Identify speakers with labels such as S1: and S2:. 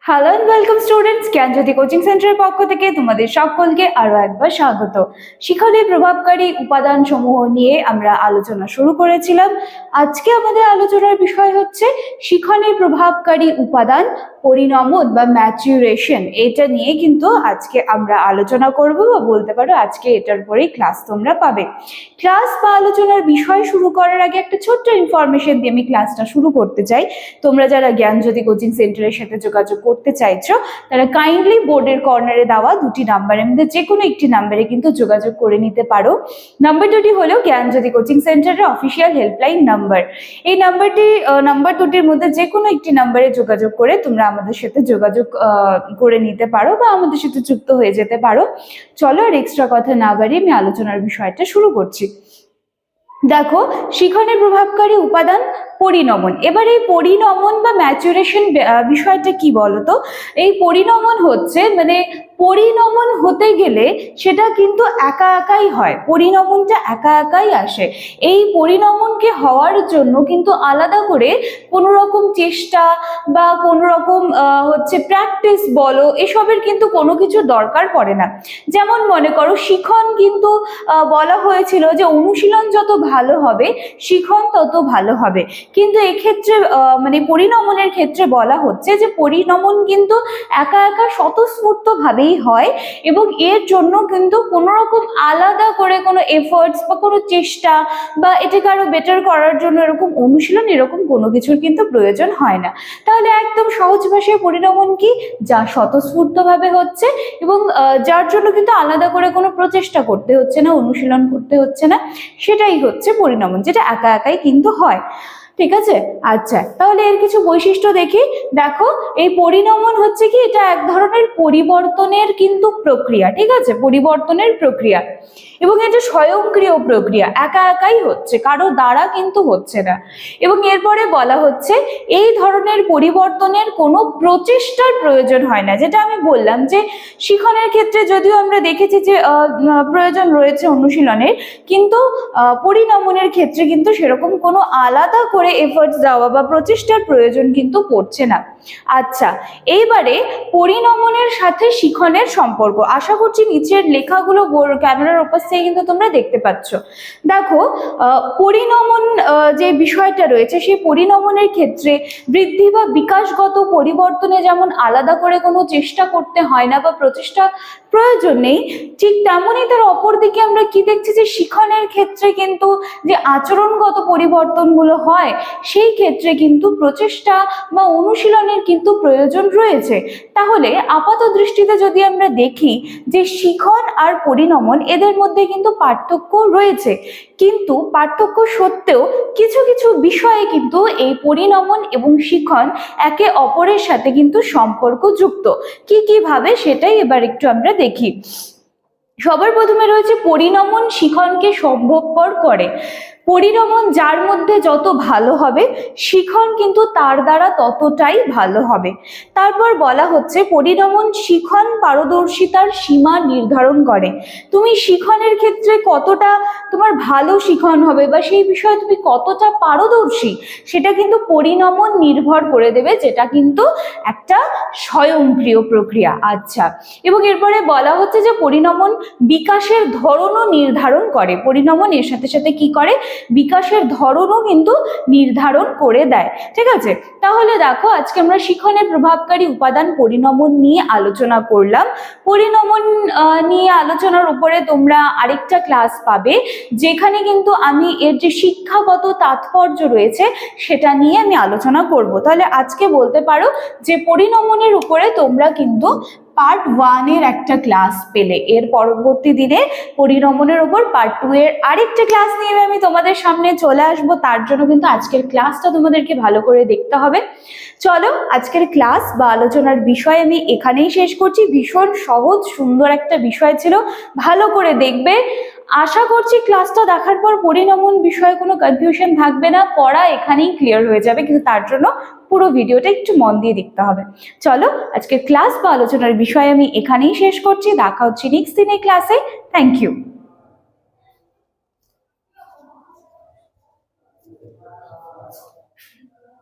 S1: Hello and welcome students, Gyanjyoti coaching সেন্টারের পক্ষ থেকে তোমাদের সকলকে আরো একবার স্বাগত। শিক্ষণের প্রভাবকারী উপাদান সমূহ নিয়ে আমরা আলোচনা শুরু করেছিলাম। আজকে আমাদের আলোচনার বিষয় হচ্ছে শিক্ষণের প্রভাবকারী উপাদান পরিণমন বা ম্যাচুরেশন। এটা নিয়ে কিন্তু আজকে আমরা আলোচনা করব, বা বলতে পারো আজকে এটার পরেই ক্লাস তোমরা পাবে। ক্লাস বা আলোচনার বিষয় শুরু করার আগে একটা ছোট্ট ইনফরমেশন দিয়ে আমি ক্লাসটা শুরু করতে চাই। তোমরা যারা জ্ঞানজ্যোতি কোচিং সেন্টারের সাথে যোগাযোগ করতে চাইছো তারা কাইন্ডলি বোর্ডের কর্নারে দেওয়া দুটি নাম্বারের মধ্যে যে কোনো একটি নাম্বারে কিন্তু যোগাযোগ করে নিতে পারো। নাম্বার দুটি হলো জ্ঞানজ্যোতি কোচিং সেন্টারের অফিসিয়াল হেল্পলাইন নাম্বার। এই নাম্বার দুটির মধ্যে যে কোনো একটি নাম্বারে যোগাযোগ করে তোমরা আমাদের সাথে যোগাযোগ করে নিতে পারো বা আমাদের সাথে যুক্ত হয়ে যেতে পারো। চলো আর এক্সট্রা কথা না বাড়িয়ে আমি আলোচনার বিষয়টা শুরু করছি। দেখো, শিক্ষণের প্রভাবকারী উপাদান পরিণমন। এবার এই পরিণমন বা ম্যাচুরেশন বিষয়টা কি বলতো? এই পরিণমন হচ্ছে পরিণমন হতে গেলে সেটা কিন্তু একা একাই হয়, পরিণমনটা একা একাই আসে। এই পরিণমনকে হওয়ার জন্য কিন্তু আলাদা করে কোনো রকম চেষ্টা বা কোনো রকম প্র্যাকটিস বলো, এসবের কিন্তু কোনো কিছু দরকার পড়ে না। যেমন মনে করো, শিখন কিন্তু বলা হয়েছিল যে অনুশীলন যত ভালো হবে শিখন তত ভালো হবে, কিন্তু এক্ষেত্রে পরিণমনের ক্ষেত্রে বলা হচ্ছে যে পরিণমন কিন্তু একা একা স্বতঃস্ফূর্ত ভাবেই হয়, এবং এর জন্য কিন্তু কোনো রকম আলাদা করে কোনো এফোর্টস বা কোনো চেষ্টা বা এটাকে আরো বেটার করার জন্য এরকম অনুশীলন এরকম কোনো কিছুর কিন্তু প্রয়োজন হয় না। তাহলে একদম সহজ ভাষায় পরিণমন কি? যা স্বতঃস্ফূর্ত ভাবে হচ্ছে এবং যার জন্য কিন্তু আলাদা করে কোনো প্রচেষ্টা করতে হচ্ছে না, অনুশীলন করতে হচ্ছে না, সেটাই হচ্ছে পরিণমন, যেটা একা একাই কিন্তু হয়। ঠিক আছে, আচ্ছা, তাহলে এর কিছু বৈশিষ্ট্য দেখি। দেখো, এই পরিণমন হচ্ছে কি, এটা এক ধরনের পরিবর্তনের কিন্তু প্রক্রিয়া। ঠিক আছে, পরিবর্তনের প্রক্রিয়া, এবং এটা স্বয়ংক্রিয় প্রক্রিয়া, একা একাই হচ্ছে, কারো দ্বারা কিন্তু হচ্ছে না। এবং এরপরে বলা হচ্ছে এই ধরনের পরিবর্তনের কোনো প্রচেষ্টার প্রয়োজন হয় না। যেটা আমি বললাম যে শিখনের ক্ষেত্রে যদিও আমরা দেখেছি যে প্রয়োজন রয়েছে অনুশীলনের, কিন্তু পরিণমনের ক্ষেত্রে কিন্তু সেরকম কোনো আলাদা করে এফোর্টস দেওয়া বা প্রচেষ্টার প্রয়োজন কিন্তু পড়ছে না। আচ্ছা, এইবারে পরিণমনের সাথে শিখনের সম্পর্ক। আশা করছি নিচের লেখাগুলো ক্যামেরার উপর থেকে কিন্তু তোমরা দেখতে পাচ্ছ। দেখো, পরিণমন যে বিষয়টা রয়েছে সেই পরিণমনের ক্ষেত্রে বৃদ্ধি বা বিকাশগত পরিবর্তনে যেমন আলাদা করে কোনো চেষ্টা করতে হয় না বা প্রচেষ্টা প্রয়োজন নেই, ঠিক তেমনই তার অপর দিকে আমরা কি দেখছি যে শিখনের ক্ষেত্রে কিন্তু যে আচরণগত পরিবর্তনগুলো হয় সেই ক্ষেত্রে কিন্তু প্রচেষ্টা বা অনুশীলনের কিন্তু প্রয়োজন রয়েছে। তাহলে আপাত দৃষ্টিতে যদি আমরা দেখি যে শিখন আর পরিণমন এদের মধ্যে কিন্তু পার্থক্য রয়েছে, কিন্তু পার্থক্য সত্ত্বেও কিছু কিছু বিষয়ে কিন্তু এই পরিণমন এবং শিখন একে অপরের সাথে কিন্তু সম্পর্কযুক্ত। কি কিভাবে সেটাই এবার একটু আমরা দেখি। সবার প্রথমে রয়েছে পরিণমন শিখনকে সম্ভবপর করে। পরিণমন যার মধ্যে যত ভালো হবে শিখন কিন্তু তার দ্বারা ততটাই ভালো হবে। তারপর বলা হচ্ছে পরিণমন শিখন পারদর্শিতার সীমা নির্ধারণ করে। তুমি শিখনের ক্ষেত্রে কতটা তোমার ভালো শিখন হবে বা সেই বিষয়ে তুমি কতটা পারদর্শী সেটা কিন্তু পরিণমন নির্ভর করে দেবে, যেটা কিন্তু একটা স্বয়ংক্রিয় প্রক্রিয়া। আচ্ছা, এবং এরপরে বলা হচ্ছে যে পরিণমন বিকাশের ধরনও নির্ধারণ করে। পরিণমন এর সাথে সাথে কি করে? বিকাশের ধরনও কিন্তু নির্ধারণ করে দেয়। ঠিক আছে, তাহলে দেখো আজকে আমরা শিখনের প্রভাবকারী উপাদান পরিণমন নিয়ে আলোচনা করলাম। পরিণমন নিয়ে আলোচনার উপরে তোমরা আরেকটা ক্লাস পাবে, যেখানে কিন্তু আমি এর যে শিক্ষাগত তাৎপর্য রয়েছে সেটা নিয়ে আমি আলোচনা করব। তাহলে আজকে বলতে পারো যে পরিণমনের উপরে তোমরা কিন্তু পার্ট 1 এর একটা ক্লাস পেলে। এর পরবর্তী দিনে পরিণমনের উপর পার্ট 2 এর আরেকটা ক্লাস নিয়ে আমি তোমাদের সামনে চলে আসব। তার জন্য কিন্তু আজকের ক্লাসটা তোমাদেরকে ভালো করে দেখতে হবে। চলো, আজকের ক্লাস বা আলোচনার বিষয় আমি এখানেই শেষ করছি। ভীষণ সহজ সুন্দর একটা বিষয় ছিল, ভালো করে দেখবে। আশা করছি ক্লাসটা দেখার পর পরিণমন বিষয়ে কোনো কনফিউশন থাকবে না, পড়া এখানেই ক্লিয়ার হয়ে যাবে, কিন্তু তার জন্য পুরো ভিডিওটা একটু মন দিয়ে দেখতে হবে। চলো, আজকে ক্লাস বা আলোচনার বিষয় আমি এখানেই শেষ করছি। দেখা হচ্ছে নেক্সট দিনের ক্লাসে। Thank you.